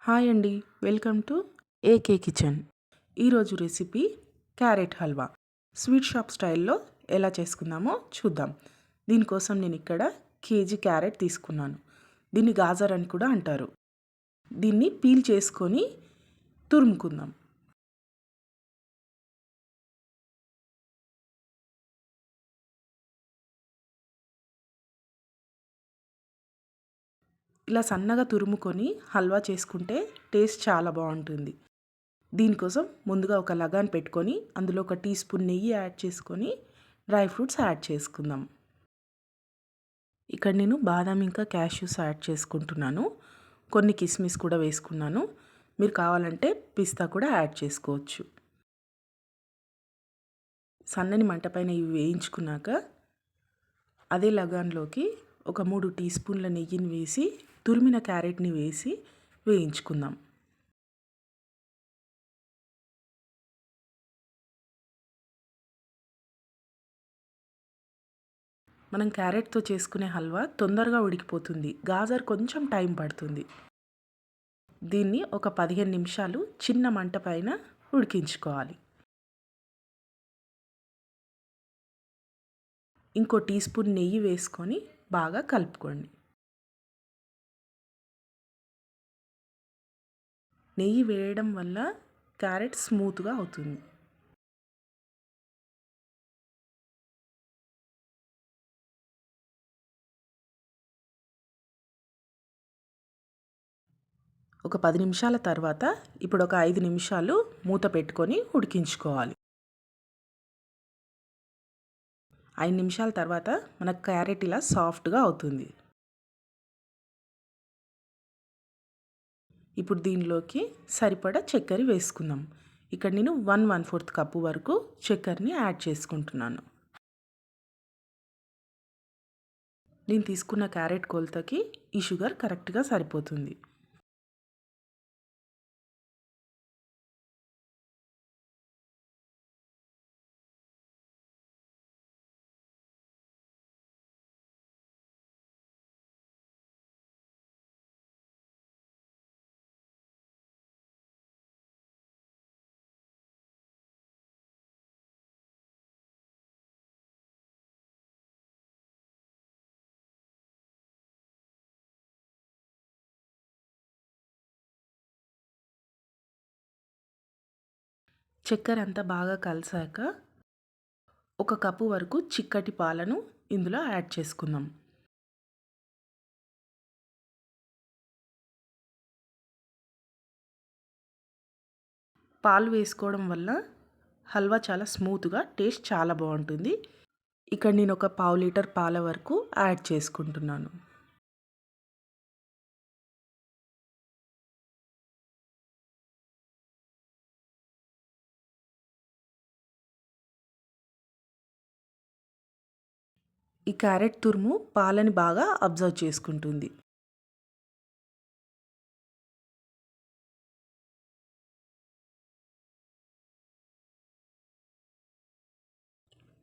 Hi అండి. Welcome to AK kitchen. ఈరోజు recipe carrot halwa. Sweet shop స్టైల్లో ఎలా చేసుకుందామో చూద్దాం. దీనికోసం నేను ఇక్కడ కేజీ క్యారెట్ తీసుకున్నాను. దీన్ని గాజర్ అని కూడా అంటారు. దీన్ని పీల్ చేసుకొని తురుముకుందాం. ఇలా సన్నగా తురుముకొని హల్వా చేసుకుంటే టేస్ట్ చాలా బాగుంటుంది. దీనికోసం ముందుగా ఒక లగాన్ పెట్టుకొని అందులో ఒక టీ స్పూన్ నెయ్యి యాడ్ చేసుకొని డ్రై ఫ్రూట్స్ యాడ్ చేసుకుందాం. ఇక్కడ నేను బాదాం ఇంకా క్యాష్యూస్ యాడ్ చేసుకుంటున్నాను. కొన్ని కిస్మిస్ కూడా వేసుకున్నాను. మీరు కావాలంటే పిస్తా కూడా యాడ్ చేసుకోవచ్చు. సన్నని మంట పైన ఇవి వేయించుకున్నాక అదే లగాన్లోకి ఒక 3 టీ స్పూన్ల నెయ్యిని వేసి తురిమిన క్యారెట్ని వేసి వేయించుకుందాం. మనం క్యారెట్తో చేసుకునే హల్వా తొందరగా ఉడికిపోతుంది. గాజర్ కొంచెం టైం పడుతుంది. దీన్ని ఒక 15 నిమిషాలు చిన్న మంట పైన ఉడికించుకోవాలి. ఇంకో టీ స్పూన్ నెయ్యి వేసుకొని బాగా కలుపుకోండి. నెయ్యి వేయడం వల్ల క్యారెట్ స్మూత్గా అవుతుంది. ఒక 10 నిమిషాల తర్వాత ఇప్పుడు ఒక 5 నిమిషాలు మూత పెట్టుకొని ఉడికించుకోవాలి. 5 నిమిషాల తర్వాత మన క్యారెట్ ఇలా సాఫ్ట్గా అవుతుంది. ఇప్పుడు దీనిలోకి సరిపడా చక్కెర వేసుకుందాం. ఇక్కడ నేను 1/4 కప్పు వరకు చక్కెరని యాడ్ చేసుకుంటున్నాను. నేను తీసుకున్న క్యారెట్ కొలతకి ఈ షుగర్ కరెక్ట్గా సరిపోతుంది. చక్కెర అంతా బాగా కలిసాక ఒక కప్పు వరకు చిక్కటి పాలను ఇందులో యాడ్ చేసుకుందాం. పాలు వేసుకోవడం వల్ల హల్వా చాలా స్మూత్గా టేస్ట్ చాలా బాగుంటుంది. ఇక్కడ నేను ఒక పావు లీటర్ పాల వరకు యాడ్ చేసుకుంటున్నాను. ఈ క్యారెట్ తురుము పాలని బాగా అబ్జర్వ్ చేసుకుంటుంది.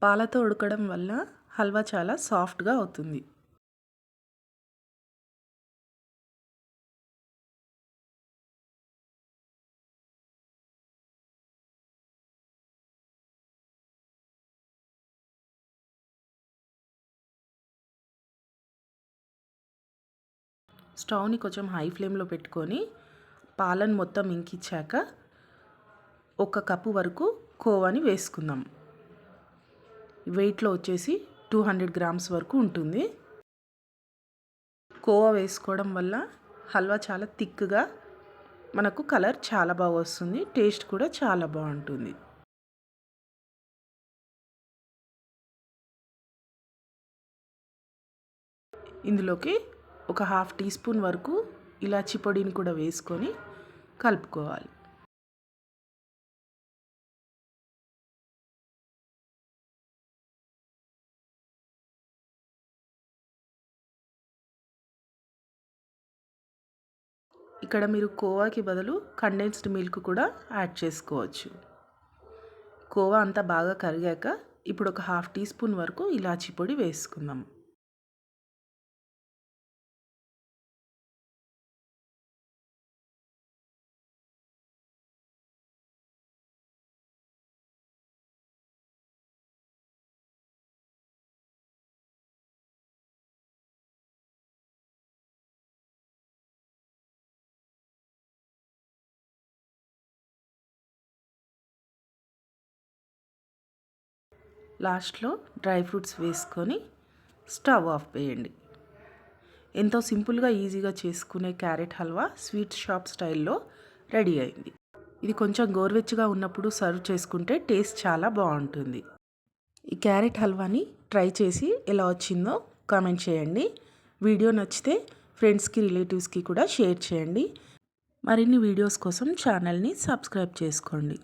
పాలతో ఉడకడం వల్ల హల్వా చాలా సాఫ్ట్గా అవుతుంది. స్టవ్ని కొంచెం హై ఫ్లేమ్లో పెట్టుకొని పాలను మొత్తం ఇంకిచ్చాక ఒక కప్పు వరకు కోవాని వేసుకుందాం. వెయిట్లో వచ్చేసి 200 గ్రామ్స్ వరకు ఉంటుంది. కోవా వేసుకోవడం వల్ల హల్వా చాలా థిక్గా మనకు కలర్ చాలా బాగా వస్తుంది. టేస్ట్ కూడా చాలా బాగుంటుంది. ఇందులోకి ఒక హాఫ్ టీ స్పూన్ వరకు ఇలాచి పొడిని కూడా వేసుకొని కలుపుకోవాలి. ఇక్కడ మీరు కోవాకి బదులు కండెన్స్డ్ మిల్క్ కూడా యాడ్ చేసుకోవచ్చు. కోవా అంతా బాగా కరిగాక ఇప్పుడు ఒక హాఫ్ టీ స్పూన్ వరకు ఇలాచి పొడి వేసుకుందాం. లాస్ట్లో డ్రై ఫ్రూట్స్ వేసుకొని స్టవ్ ఆఫ్ చేయండి. ఎంతో సింపుల్గా ఈజీగా చేసుకునే క్యారెట్ హల్వా స్వీట్ షాప్ స్టైల్లో రెడీ అయింది. ఇది కొంచెం గోరువెచ్చగా ఉన్నప్పుడు సర్వ్ చేసుకుంటే టేస్ట్ చాలా బాగుంటుంది. ఈ క్యారెట్ హల్వాని ట్రై చేసి ఎలా వచ్చిందో కామెంట్ చేయండి. వీడియో నచ్చితే ఫ్రెండ్స్కి రిలేటివ్స్కి కూడా షేర్ చేయండి. మరిన్ని వీడియోస్ కోసం ఛానల్ని సబ్స్క్రైబ్ చేసుకోండి.